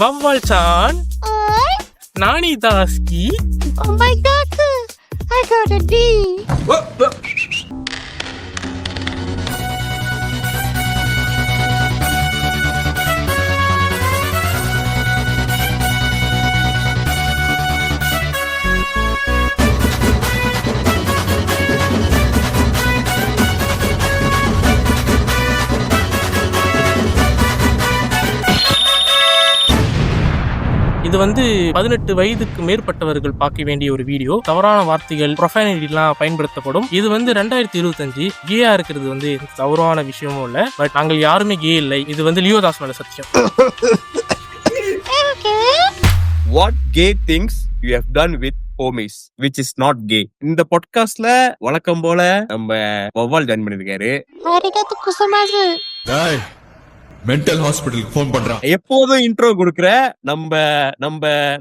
Vavval-chan, Nani Daski. Oh my god, I got a D. இது 18 வயதுக்கு மேற்பட்டவர்கள் பார்க்க வேண்டிய ஒரு வீடியோ. தவறான வார்த்தைகள், ப்ரொஃபைனிட்டிலாம் பயன்படுத்தப்படும். இது 2025 கேயா இருக்கிறது தவறான விஷயமும் இல்ல. பட் நாங்கள் யாருமே கே இல்லை. இது லியோதாஸ் மேல சத்தியம். What gay things you have done with homies which is not gay? இந்த பாட்காஸ்ட்ல வழக்கம் போல நம்ம வவ்வால் ஜாயின் பண்ணிருக்காரு. Arigatou gozaimasu. மென்டல் ஹாஸ்பிடலுக்கு ஃபோன் பண்றான். எப்போதும் இன்ட்ரோ கொடுக்குற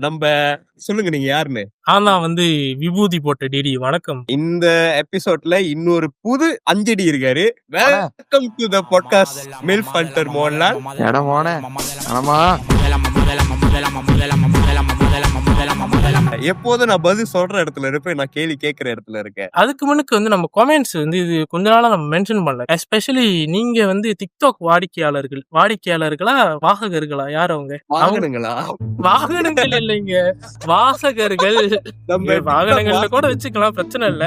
நம்ம சொல்லுங்க நீங்க யாருன்னு. ஆனா விபூதி போட்ட டிடி வணக்கம். இந்த எபிசோட்ல இன்னொரு புது அஞ்சடி இருக்காரு. Welcome to the podcast milf hunter Mohanlal. எப்போதும் நான் பதில் சொல்ற இடத்துல இருப்பேன், நான் கேள்வி கேட்கிற இடத்துல இருக்கேன். அதுக்கு முன்னுக்கு நம்ம கமெண்ட்ஸ் இது கொஞ்ச நாளா நம்ம மென்ஷன் பண்ணல. எஸ்பெஷலி நீங்க டிக்டாக் வாடிக்கையாளர்களா வாசகர்களா? யார் அவங்க? வாகனங்கள் இல்லைங்க, வாசகர்கள். நம்ம வாகனங்கள்ல கூட வச்சுக்கலாம், பிரச்சனை இல்ல.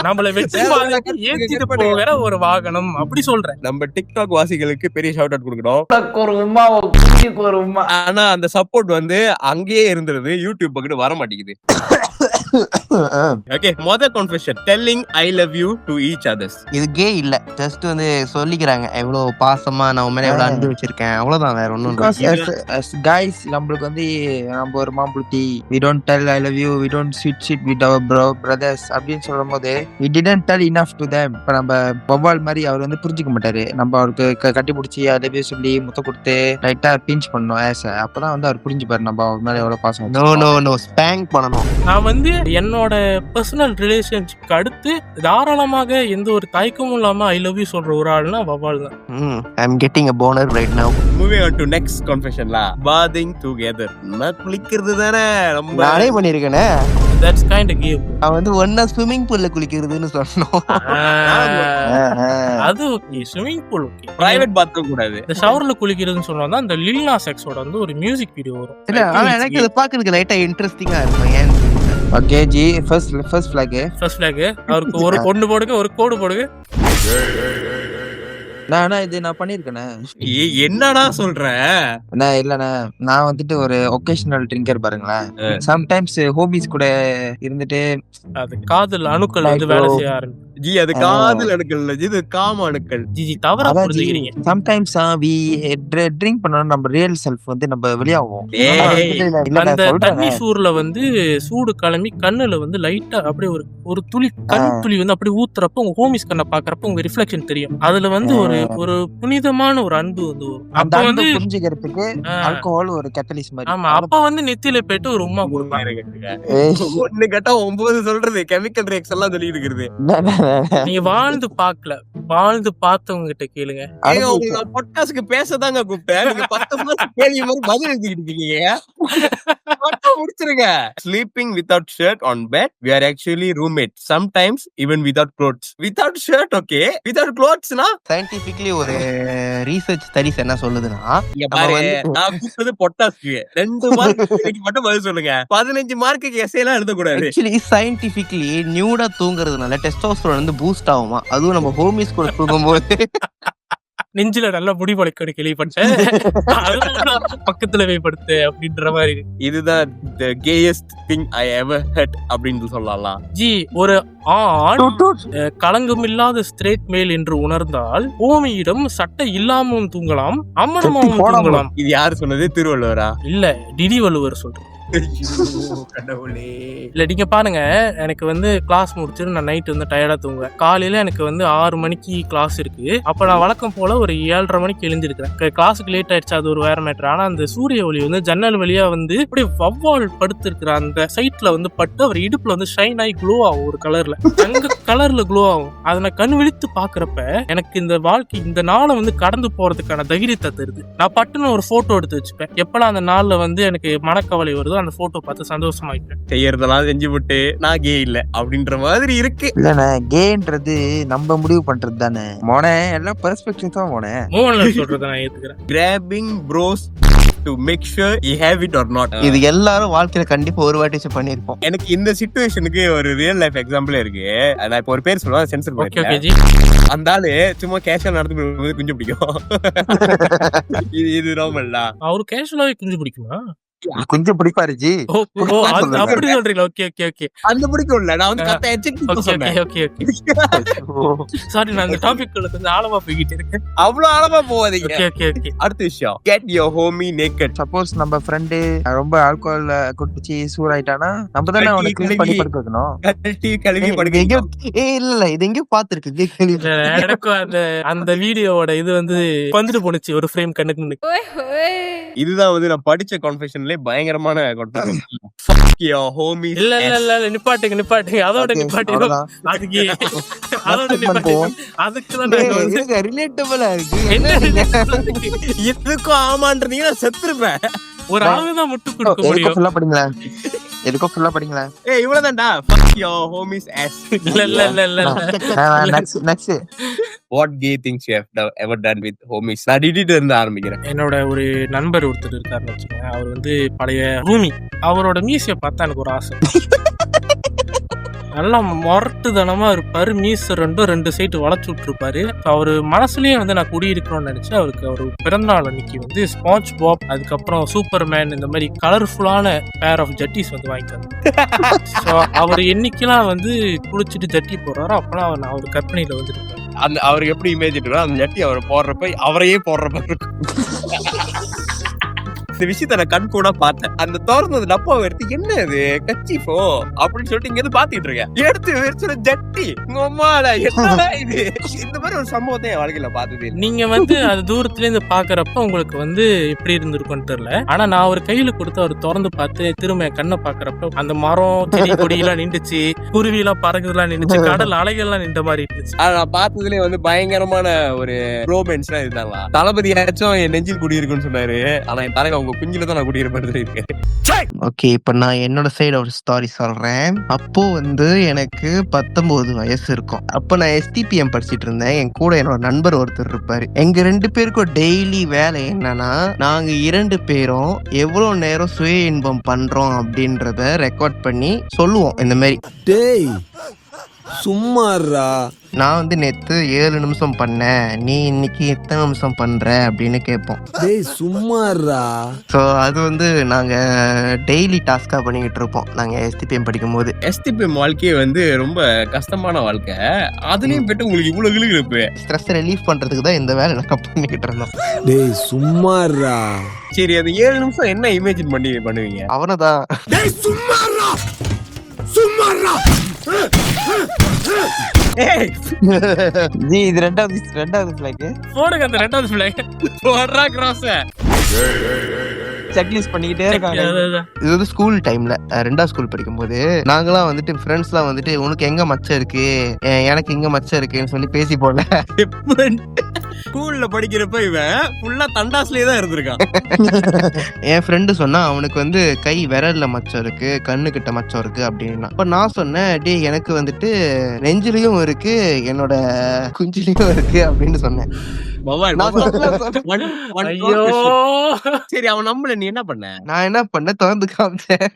நம்மள வச்சு ஏத்திட்டு போகிற ஒரு வாகனம் அப்படி சொல்றேன். நம்ம டிக்டாக் வாசிகளுக்கு பெரிய ஷவுட் அவுட் கொடுக்கணும். ஆனா அந்த சப்போர்ட் அங்கேயே இருந்துருது, யூடியூப் பக்கத்து வர மாட்டேங்குது. ஓகே, முதல் confession, telling I love you to each others. இது கே இல்ல, ஜஸ்ட் சொல்லிக்கிறாங்க எவ்வளவு பாசமா நான் மேல எவ்வளவு அன்பு வச்சிருக்கேன், அவ்வளவுதான், வேற ஒண்ணும் இல்ல. கைஸ் நம்மளுக்கு நம்ம ஒரு மாம்புட்டி, we don't tell I love you, we don't shit with our brothers அப்படின்னு சொல்லும் போது we didn't tell enough to them. இப்ப நம்ம வவ்வால் மாதிரி அவர் புரிஞ்சுக்க மாட்டாரு. நம்ம அவருக்கு கட்டி பிடிச்சி I love you சொல்லி முத்த கொடுத்து லைட்டா பிஞ்ச் பண்ணணும் ஆச, அப்பதான் அவர் புரிஞ்சுப்பாரு நம்ம அவர் மேல எவ்வளவு பாசம். நோ ஸ்பேங்க் பண்ணணும். நான் என்னோட பர்சனல் ரிலேஷன்ஷிப்க்கு அடுத்து தாராளமாக எந்த ஒரு தயக்கமும் இல்லாம ஐ லவ் யூ சொல்ற ஒரு ஆள்னா வவ்வால் தான். I'm getting a boner right now. Moving on to next confession la, bathing together. நான் குளிக்கிறது தானே நம்ம நானே பண்ணிருக்கேனே. That's kind of gay. அவன் ஒண்ணா ஸ்விமிங் பூல்ல குளிக்கிறதுன்னு சொன்னோம். அது okay, swimming pool okay, private bathroom கூடாது. இந்த ஷவர்ல குளிக்கிறதுன்னு சொன்னா அந்த லில் நாஸ் எக்ஸோட ஒரு மியூசிக் வீடியோ வரும். இல்ல ஆனா எனக்கு இத பாக்குறதுக்கு லைட்டா இன்ட்ரஸ்டிங்கா இருக்கும். ஏன் ஓகே ஜி, ஃபர்ஸ்ட் ஃபிளாக் அவருக்கு ஒரு பொண்ணு போடுங்க, ஒரு கோடு போடுங்க. இது நான் பண்ணிருக்கேனே. என்னடா சொல்ற? இல்லண்ணா, நான் ஒரு ஒகேஷனல் ட்ரிங்கர் பாருங்களேன். சம்டைம்ஸ் ஹோபிஸ் கூட இருந்துட்டு அது காதல் அணுக்கள் வேலை செய்ய ஆரம்பிக்கும். ஜி அது காதல் அணுக்கள் இல்ல, இது காம அணுக்கள். ஜி தவறா புரிஞ்சுக்கிறீங்க. சம்டைம்ஸ் we drink பண்ணோம், நம்ம ரியல் செல்ஃப் நம்ம வெளியாகும். அந்த தண்ணி சூர்ல சூடு கிளம்பி கண்ணுல லைட்டா அப்படியே ஒரு துளி கண் துளி அப்படியே ஊத்துறப்ப உங்க ஹோமிஸ் கண்ணை பாக்குறப்ப உங்க ரிஃப்ளெக்ஷன் தெரியும். அதுல ஒரு புனிதமான ஒரு அன்பு வரும். அப்ப புரிஞ்சுக்கிறதுக்கு ஆல்கஹால் ஒரு கேட்டலிஸ்ட் மாதிரி. ஆமா, அப்ப நெத்தியில போயிட்டு ஒரு உம்மா கொடுப்பாங்க. ஒண்ணு கேட்டா 9 சொல்றது கெமிக்கல் ரியாக்ஷன் எல்லாம் சொல்லி இருக்குது. நீங்க வாழ்ந்து பார்த்தவங்க கிட்ட கேளுங்க. பாட்காஸ்ட்க்கு பேசதாங்க கூப்பிட்டேன். நீங்க 10 மாசம் கேள்வி மாதிரி பதில் எழுதிட்டு இருக்கீங்க. முடிச்சிருங்க. Sleeping without shirt on bed, we are actually roommates, sometimes even without clothes. Without shirt okay, without clothes na scientifically ஒரு ரிசர்ச் ஸ்டடிஸ் என்ன சொல்லுதுன்னா, நான் கூப்பிட்டது பொட்டாஸ்க்கு 2 மார்க்குக்கு மட்டும் பதில் சொல்லுங்க. 15 மார்க்குக்கு எஸ்ஏ எல்லாம் எழுத கூடாது. Actually scientifically நியூடா தூங்குறதுனால டெஸ்டோஸ்டெரோன் பூஸ்ட் ஆகுமா. அதுவும் நம்ம ஹோமிஸ் கூட தூங்கும்போது நெஞ்சில நல்லா முடி முளைக்க கேள்விப்பட்டேன். பக்கத்துல படுத்து அப்படின்ற மாதிரி. இதுதான் the gayest thing I ever heard அப்படின்னு சொல்லலாம். ஜி, ஒரு ஆண் களங்கம் இல்லாத ஸ்ட்ரெயிட் மேல் என்று உணர்ந்தால் ஹோமியிடம் சட்டை இல்லாமலும் தூங்கலாம், அம்மனமாவும் தூங்கலாம். இது யாரு சொன்னது? திருவள்ளுவரா? இல்ல, டிடி வள்ளுவர் சொல்றேன். கடவுளே. இல்ல நீங்க பாருங்க, எனக்கு வந்து கிளாஸ் முடிச்சுட்டு நான் நைட் வந்து டயர்டா தூங்குவேன். காலையில எனக்கு வந்து 6 மணிக்கு கிளாஸ் இருக்கு. அப்ப நான் வழக்கம் போல ஒரு 7:30 மணிக்கு எழுந்திருக்கிறேன். கிளாஸுக்கு லேட் ஆயிடுச்சு, அது ஒரு வேற மேட்டர். ஆனா அந்த சூரிய ஒளி வந்து ஜன்னல் வழியா வந்து அப்படியே வவ்வால் படுத்திருக்கிற அந்த சைட்ல வந்து பட்டு அவர் இடுப்புல வந்து ஷைன் ஆகி க்ளோ ஆகும், ஒரு கலர்ல தங்க கலர்ல க்ளோ ஆகும். அதை நான் கண் விழித்து பாக்குறப்ப எனக்கு இந்த வாழ்க்கை, இந்த நாளை வந்து கடந்து போறதுக்கான தைரியத்தை தருது. நான் பட்டுன்னு ஒரு போட்டோ எடுத்து வச்சுப்பேன். எப்பெல்லாம் அந்த நாள்ல வந்து எனக்கு மனக்கவலை வருதோ அந்த போட்டோ பார்த்து சந்தோஷமாயிட்டேன். செய்யறதெல்லாம் செஞ்சு விட்டு நான் கே இல்ல அப்படின்ற மாதிரி இருக்கு. இல்லண்ணே, கேன்றது நம்ம முடிவு பண்றது தானே மோனே, எல்லாம் பெர்ஸ்பெக்டிவ் தான் மோனே. மோகன்லால் சொல்றதை நான் ஏத்துக்கிறேன். Grabbing bros to make sure you have it or not. இது எல்லாரும் வாழ்க்கையில கண்டிப்பா ஒரு வாட்டி பண்ணிருப்போம். எனக்கு இந்த சிச்சுவேஷனுக்கு ஒரு ரியல் லைஃப் எக்ஸாம்பிள் இருக்கு. நான் இப்போ ஒரு பேர் சொல்லுவேன், சென்சர் ஓகே ஓகே பண்ணிட்டேன். ஜி. அந்த ஆளு சும்மா கேஷுவல் நடந்து போகும்போது கொஞ்சம் பிடிக்கும். இது நார்மல்ல. அவரு கேஷுவலாவே குஞ்சு பிடிக்குமா? கொஞ்சம் பிடிப்பாரு ஜி. ஓ ஓ, அப்படி சொல்றீங்களா? ஓகே ஓகே ஓகே அந்த பிடிக்கும் இல்ல, நான் வந்து கரெக்டா எச்செக் ஓகே சொன்னேன். Okay okay. சாரி, நான் அந்த டாபிக் குள்ள கொஞ்சம் ஆழமா போய்கிட்டு இருக்கேன். அவ்வளவு ஆழமா போவாதீங்க. Okay okay okay. அடுத்த விஷயம், get your homie naked. Suppose நம்ம ஃப்ரெண்டு ரொம்ப ஆல்கோஹால் குடிச்சு சூறாயிட்டானா நம்ம தானே அவனை க்ளீன் பண்ணி படுக்க வைக்கணும். கழுவி இது படுக்க. எங்கேயோ இல்ல இது எங்கேயோ பாத்துருக்கு. இல்ல, எனக்கும் அந்த வீடியோவோட இது வந்து வந்துட்டு போனுச்சு ஒரு ஃப்ரேம் கண்ணுக்கு முன்னாடி. இதுதான் வந்து நான் படிச்ச கன்ஃபெஷன்ல பயங்கரமான confession. Fuck your homies. இல்ல இல்ல இல்ல இல்ல, நிப்பாட்டுங்க அதோட நிப்பாட்டுங்க. அவ்வளவுதான். அதுக்கு அதோட நிப்பாட்டுங்க. அதுக்குதான் நாங்க வந்து ரிலேட்டபிளா இருக்கு. என்ன இதுக்கும் ஆமான்றீங்கன்னா செத்துருப்பேன். ஒரு ஆளுதான் முட்டு கொடுக்க எதுக்கும் முடியும். ஃபுல்லா படிங்களா, எதுக்கும் ஃபுல்லா படிங்களா. ஏய் இவ்வளவுதான்டா. Fuck your homies ass. இல்ல இல்ல இல்ல இல்ல இல்ல. Next What gay things you have ever done with homies? நான் டிடிட்டு இருந்து ஆரம்பிக்கிறேன். என்னோட ஒரு நண்பர் ஒருத்தர் இருக்காருன்னு வச்சுக்கோங்க. அவர் வந்து பழைய ரூமி. அவரோட மீசைய பார்த்தா எனக்கு ஒரு ஆசை. நல்லா மொரட்டுத்தனமா இருப்பாரு. மீச ரெண்டு சைடு வளைச்சு விட்டுருப்பாரு. அவரு மனசுலயே வந்து நான் குடியிருக்கணும்னு நினைச்சு அவருக்கு ஒரு பிறந்தநாள் அன்னைக்கு வந்து ஸ்பாஞ்ச் பாப், அதுக்கப்புறம் சூப்பர்மேன், இந்த மாதிரி கலர்ஃபுல்லான பேர் ஆஃப் ஜட்டிஸ் வந்து வாங்கிட்டாரு. ஸோ அவர் என்னைக்கெல்லாம் வந்து குளிச்சுட்டு ஜட்டி போடுறாரோ அப்பெல்லாம் அவர் கற்பனையில வந்துட்டு அந்த அவருக்கு எப்படி இமேஜ் இருக்கோ அந்த ஜட்டி அவரை போடுறப்ப அவரையே போடுறப்ப இருக்கும். இந்த விஷயத்த நான் கண் கூட பார்த்தேன். அந்த திறந்தது டப்பாவை எடுத்து என்ன இது கச்சிஃபோ அப்படின்னு சொல்லிட்டு இங்க இருந்து பாத்துட்டு இருக்கேன். எடுத்து வெறிச்சு ஜட்டி உம்மாடா என்னடா இது. இந்த மாதிரி ஒரு சம்பவத்தை என் வாழ்க்கையில பார்த்தது இல்லை. நீங்க வந்து அது தூரத்துல இருந்து பாக்குறப்ப உங்களுக்கு வந்து எப்படி இருந்திருக்கும்னு தெரியல. ஆனா நான் ஒரு கையில கொடுத்து அவர் திறந்து பார்த்து திரும்ப என் கண்ணை பாக்குறப்ப அந்த மரம் செடி கொடி எல்லாம் நின்றுச்சு, குருவி எல்லாம் பறகுதெல்லாம் நின்றுச்சு, கடல் அலைகள்லாம் நின்ற மாதிரி இருந்துச்சு. ஆனா நான் பார்த்ததுலயே வந்து பயங்கரமான ஒரு ரோமன்ஸ் எல்லாம் இருந்தாங்களா. தளபதியாச்சும் என் நெஞ்சில் குடியிருக்குன்னு சொன்னாரு. ஆனா என் தலையில உங்க குஞ்சில தான் நான் குடியிருப்பேன் இருக்கேன். ஓகே, இப்ப நான் என்னோட சைடு ஒரு ஸ்டாரி சொல்றேன். அப்போ வந்து எனக்கு 19 வயசு இருக்கும். அப்ப நான் STPM படிச்சிட்டு இருந்தேன். என் கூட என்னோட நண்பர் ஒருத்தர் இருப்பாரு. எங்க 2 பேருக்கும் டெய்லி வேலை என்னன்னா, நாங்க 2 பேரும் எவ்வளவு நேரம் சுய இன்பம் பண்றோம் அப்படின்றத ரெக்கார்ட் பண்ணி சொல்லுவோம். இந்த மாதிரி டேய் சும்மாறா, நான் வந்து நேத்து 7 நிமிஷம் பண்ணேன், நீ இன்னைக்கு எத்தனை நிமிஷம் பண்ற அப்படின்னு கேட்போம். டேய் சும்மாறா. ஸோ அது வந்து நாங்க டெய்லி டாஸ்கா பண்ணிக்கிட்டு இருப்போம் நாங்க STPM படிக்கும் போது. STPM வாழ்க்கையே வந்து ரொம்ப கஷ்டமான வாழ்க்கை. அதுலயும் போயிட்டு உங்களுக்கு இவ்வளவு கிளுகிழப்பு. ஸ்ட்ரெஸ் ரிலீஃப் பண்றதுக்கு தான் இந்த வேலை நாங்க பண்ணிக்கிட்டு இருந்தோம். டேய் சும்மாறா. சரி, அது 7 நிமிஷம் என்ன இமேஜின் பண்ணுவீங்க? அவனதான் டேய் சும்மாறா சும்மாறா. ஜி இது ரெண்டாவது ஃபிளாக் போடுங்க அந்த ரெண்டாவது ஃபிளாக். போடுறா கிராஸ். செக்லிஸ்ட் பண்ணிக்கிட்டே இருக்காங்க. இது வந்து ஸ்கூல் டைம்ல 2ஆவது ஸ்கூல் படிக்கும் போது நாங்களாம் வந்துட்டு ஃப்ரெண்ட்ஸ்லாம் வந்துட்டு உனக்கு எங்க மச்சம் இருக்கு, எனக்கு எங்க மச்சம் இருக்குன்னு சொல்லி பேசி போல. ஸ்கூல்ல படிக்கிறப்ப இவன் ஃபுல்லா தண்டாஸ்லயே தான் இருந்திருக்கான். என் ஃப்ரெண்டு சொன்னா அவனுக்கு வந்து கை விரல்ல மச்சம் இருக்கு, கண்ணு கிட்ட மச்சம் இருக்கு அப்படின்னா. அப்ப நான் சொன்னேன், டே எனக்கு வந்துட்டு நெஞ்சிலையும் இருக்கு, என்னோட குஞ்சிலையும் இருக்கு அப்படின்னு சொன்னேன். ஐயோ, சரி, அவன் நம்மள நீ என்ன பண்ண? நான் என்ன பண்ண திறந்து காமிச்சேன்.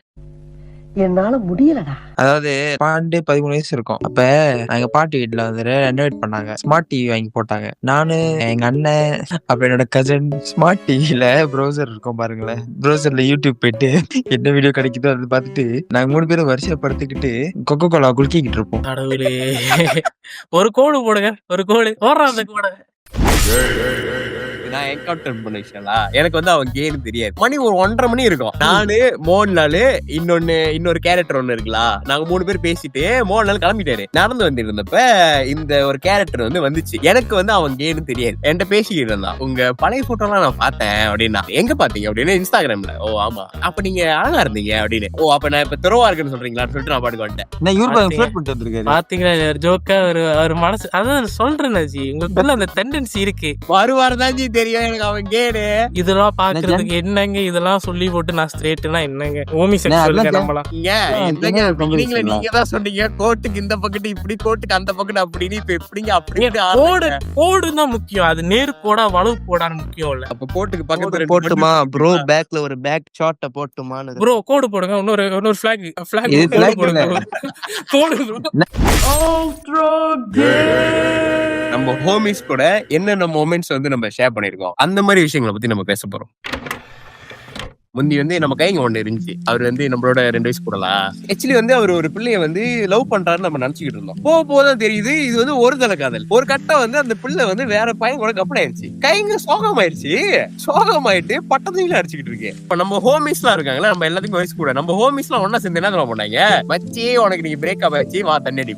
என்னால முடியலடா. அதாவது 12-13 வயசு இருக்கும். அப்ப எங்க பாட்டி வீட்டுல வந்து ரெனோவேட் பண்ணாங்க. ஸ்மார்ட் டிவி வாங்கி போட்டாங்க. நானு, எங்க அண்ணன், அப்புறம் என்னோட கசின் ஸ்மார்ட் டிவில ப்ரௌசர் இருக்கும் பாருங்களேன். ப்ரௌசர்ல யூடியூப் போயிட்டு என்ன வீடியோ கிடைக்குதோ அதை பார்த்துட்டு நாங்க 3 பேரும் வரிசையை படுத்துக்கிட்டு கொக்கோ கோலா குலுக்கிக்கிட்டு இருப்போம். கடவுளே. ஒரு கோடு போடுங்க, ஒரு கோடு போடுற அந்த கோடை. நான் என்கவுண்டர் பண்ண விஷயம்ல எனக்கு வந்து அவன் கேன்னு தெரியாது. மணி ஒரு 1:30 மணி இருக்கும். நானு மோகன்லால் இன்னொரு கேரக்டர் ஒண்ணு இருக்குல்ல, நாங்க 3 பேர் பேசிட்டு மோகன்லால் கிளம்பிட்டாரு. நடந்து வந்துட்டு இருந்தப்ப இந்த ஒரு கேரக்டர் வந்து வந்துச்சு. எனக்கு வந்து அவன் கேன்னு தெரியாது. என்கிட்ட பேசிக்கிட்டு இருந்தான். உங்க பழைய போட்டோ எல்லாம் நான் பார்த்தேன் அப்படின்னா. எங்க பாத்தீங்க அப்படின்னு இன்ஸ்டாகிராம்ல. ஓ ஆமா, அப்ப நீங்க அழகா இருந்தீங்க அப்படின்னு. ஓ அப்ப நான் இப்ப துறவா இருக்குன்னு சொல்றீங்களான்னு சொல்லிட்டு நான் பாட்டுக்கு வந்துட்டேன். பாத்தீங்களா ஜோக்கா ஒரு மனசு அதான் சொல்றேன் ஜி, உங்களுக்குள்ள அந்த டெண்டன்சி இருக்கு. வருவார் தான் ஜி தெரியும் எனக்கு அவன் கேடு. இதெல்லாம் பாக்குறதுக்கு என்னங்க இதெல்லாம் சொல்லி போட்டு நான் ஸ்ட்ரெயிட்னா என்னங்க ஹோமி செக்சுவல் நம்பலாம். நீங்க தான் சொன்னீங்க கோட்டுக்கு இந்த பக்கத்து இப்படி கோட்டுக்கு அந்த பக்கத்து அப்படின்னு. இப்ப எப்படிங்க அப்படி கோடு தான் முக்கியம். அது நேர் கோடா வலவு கோடான்னு முக்கியம் இல்ல. அப்ப கோட்டுக்கு பக்கத்துல போட்டுமா ப்ரோ, பேக்ல ஒரு பேக் ஷாட்ட போட்டுமான்னு ப்ரோ கோடு போடுங்க. இன்னொரு ஃபிளாக் போடுங்க. கோடு நம்ம ஹோமிஸ் கூட என்னென்ன மொமெண்ட்ஸ் வந்து நம்ம ஷேர் பண்ணிருக்கோம் அந்த மாதிரி விஷயங்களை பத்தி நம்ம பேச போறோம். முந்தி வந்து நம்ம கைங்க ஒண்ணு இருந்துச்சு. அவர் வந்து நம்மளோட 2 வயசு கூடலாம். ஆக்சுவலி வந்து அவர் ஒரு பிள்ளைய வந்து லவ் பண்றாருன்னு நம்ம நினைச்சுக்கிட்டு இருந்தோம். போதான் தெரியுது இது வந்து ஒரு தலை காதல். ஒரு கட்டம் வந்து அந்த பிள்ளை வந்து வேற பையன் கூட கப்பல் ஆயிடுச்சு. கைங்க சோகமாயிட்டு பட்டத்தையும் அடிச்சுக்கிட்டு இருக்கு. இப்ப நம்ம ஹோமிஸ் எல்லாம் இருக்காங்களா, நம்ம எல்லாத்துக்கும் வயசு கூட நம்ம ஹோமிஸ் எல்லாம் ஒன்னா சேர்ந்து என்ன பண்ணாங்க, மச்சி உனக்கு நீங்க பிரேக்கப் ஆயிடுச்சு வா தண்ணி அடி.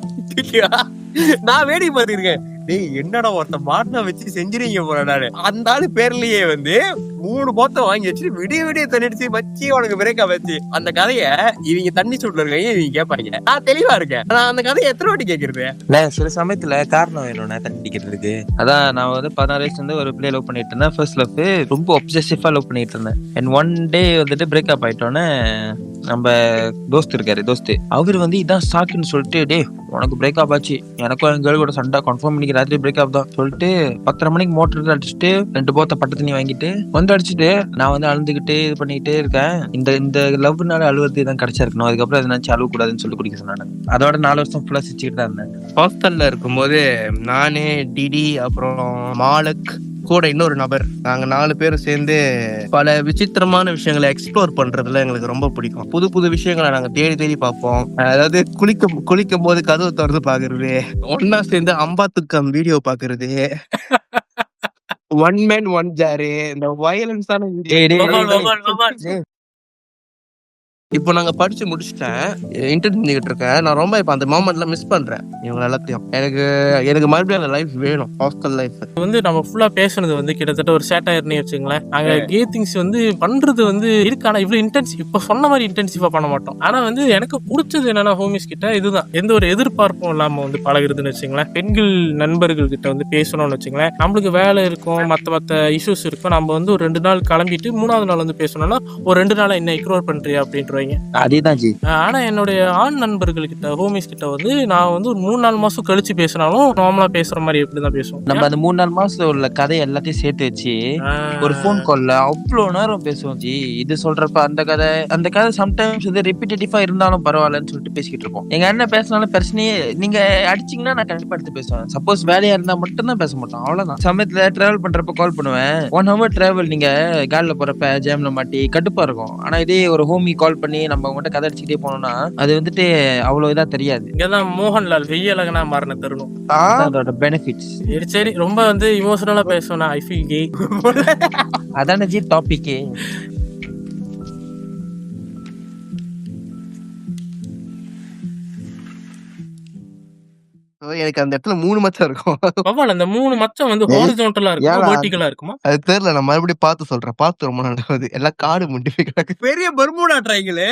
நான் வேடிக்கை பார்த்துருக்கேன். டேய் என்னடா ஒருத்த மாட்டை வச்சு செஞ்சிருங்க போறாரு. அந்த ஆளு பேர்லயே வந்து 3 போத்த வாங்கி வச்சு விடிய தண்ணி மச்சி உனக்கு பிரேக்கப் ஆச்சு. அந்த கதைய இவங்க தண்ணி சூட்ல இருக்காங்க, இவங்க கேட்பாங்க. நான் தெளிவா இருக்கேன். நான் அந்த கதையை எத்தனை வாட்டி கேட்கறது. சில சமயத்துல காரணம் வேணும்னா தண்ணி அடிக்கிறதுக்கு. அதான் நான் வந்து 16 வயசுல இருந்து ஒரு பிள்ளைய லவ் பண்ணிட்டு இருந்தேன். ஃபர்ஸ்ட் லவ் ரொம்ப ஒப்சசிவா லவ் பண்ணிட்டு இருந்தேன். அண்ட் ஒன் டே வந்துட்டு பிரேக்கப் ஆயிட்டோன்னே நம்ம தோஸ்து அவர் வந்து இதான் சாக்குன்னு சொல்லிட்டு, டே உனக்கு பிரேக்கப் ஆச்சு, எனக்கும் என் கேர்ள் கூட சண்டை கன்ஃபார்ம் பண்ணிக்க ராத்திரி பிரேக்கப் தான் சொல்லிட்டு 10:30 மணிக்கு மோட்டர் அடிச்சுட்டு 2 போத்த பட்ட தண்ணி வாங்கிட்டு வந்து அடிச்சுட்டு நான் வந்து அழுந்துகிட்டு இது பண்ணிக்கிட்டே இருக்கேன். இந்த லவ்னால அழுவது தான் கிடைச்சா இருக்கணும். அதுக்கப்புறம் அதை நினைச்சு அழுவ கூடாதுன்னு சொல்லி குடிக்க சொன்னாங்க. அதோட 4 வருஷம் ஃபுல்லா சிரிச்சுக்கிட்டு தான் இருந்தேன். ஹாஸ்டல்ல இருக்கும்போது நானு, டிடி, அப்புறம் மாலக் கூட இன்னொரு நபர், நாங்க 4 பேரும் சேர்ந்து பல விசித்திரமான விஷயங்களை எக்ஸ்ப்ளோர் பண்றதுல எங்களுக்கு ரொம்ப பிடிக்கும். புது புது விஷயங்களை நாங்க தேடி பார்ப்போம். அதாவது குளிக்கும் போது கதவு திறந்து பாக்குறது, ஒன்னா சேர்ந்து அம்பாத்துக்கம் வீடியோ பாக்குறது, 1 man 1 jar, இந்த வயலன்ஸான இப்போ நாங்க படிச்சு முடிச்சுட்டேன், இன்டர்வியூ பண்ணிக்கிட்டு இருக்கேன். நான் ரொம்ப இப்ப அந்த மொமெண்ட்ல மிஸ் பண்றேன் இவங்க எல்லாத்தையும். எனக்கு மறுபடியும் அந்த லைஃப் வேணும், ஹாஸ்டல் லைஃப். வந்து நம்ம ஃபுல்லா பேசுனது வந்து கிட்டத்தட்ட ஒரு சேட்டாயர்னே வச்சுங்களேன். நாங்க கே திங்ஸ் வந்து பண்றது வந்து இருக்கு, ஆனா இவ்வளவு இன்டென்சிவ் இப்ப சொன்ன மாதிரி இன்டென்சிவா பண்ண மாட்டோம். ஆனா வந்து எனக்கு பிடிச்சது என்னன்னா ஹோமிஸ் கிட்ட இதுதான், எந்த ஒரு எதிர்பார்ப்பும் இல்லாம வந்து பழகுறதுன்னு வச்சுங்களேன். பெண்கள் நண்பர்கள் கிட்ட வந்து பேசணும்னு வச்சுங்களேன். நம்மளுக்கு வேலை இருக்கும், மத்த இஷ்யூஸ் இருக்கும். நம்ம வந்து ஒரு 2 நாள் கிளம்பிட்டு 3ஆவது நாள் வந்து பேசணும்னா ஒரு 2 நாளா என்ன இக்னோர் பண்றியா அப்படின்ற. அதேதான் ஜி. ஆனா என்னுடைய ஆண் நண்பர்கள் கிட்ட ஹோமிஸ் கிட்ட வந்து நான் வந்து ஒரு 3-4 மாசம் கழிச்சு பேசினாலும் நார்மலா பேசுற மாதிரி எப்படிதான் பேசுவோம். நம்ம அந்த 3-4 மாசத்துல உள்ள கதை எல்லாத்தையும் சேர்த்து வச்சு ஒரு போன் கால்ல அவ்வளவு நேரம் பேசுவோம் ஜி. இது சொல்றப்ப அந்த கதை சம்டைம்ஸ் வந்து ரிப்பீட்டேட்டிவா இருந்தாலும் பரவாயில்லன்னு சொல்லிட்டு பேசிக்கிட்டு இருப்போம். எங்க அண்ணன் பேசினாலும் பிரச்சனையே, நீங்க அடிச்சீங்கன்னா நான் கண்டிப்பா எடுத்து பேசுவேன். சப்போஸ் வேலையா இருந்தா மட்டும் தான் பேச மாட்டோம், அவ்வளவுதான். சமயத்துல டிராவல் பண்றப்ப கால் பண்ணுவேன். 1 hour டிராவல், நீங்க காலில் போறப்ப ஜாம்ல மாட்டி கடுப்பா இருக்கும். ஆனா இதே ஒரு ஹோமி கால் பண்ணி நம்ம உங்ககிட்ட கதை அடிச்சுக்கிட்டே போனோம்னா அது வந்துட்டு அவ்வளவு இதா தெரியாது. இங்கதான் மோகன்லால் வெய்யலகனா மாறின தருணம். அதோட பெனிஃபிட்ஸ். சரி ரொம்ப வந்து இமோஷனலா பேசுவேன். I feel K. அதான ஜி டாபிக்கே. எனக்கு அந்த இடத்துல 3 மச்சம் இருக்கும். அந்த 3 மச்சம் வந்து ஹாரிசான்டலா இருக்குமா வெர்டிகலா இருக்குமா அது தெரியல, நான் மறுபடியும் பார்த்து சொல்றேன். பார்த்து ரொம்ப நடக்குது, எல்லாம் காடு முண்டிஃபை கிடக்கு. பெரிய பர்முடா ட்ரையாங்கிள்.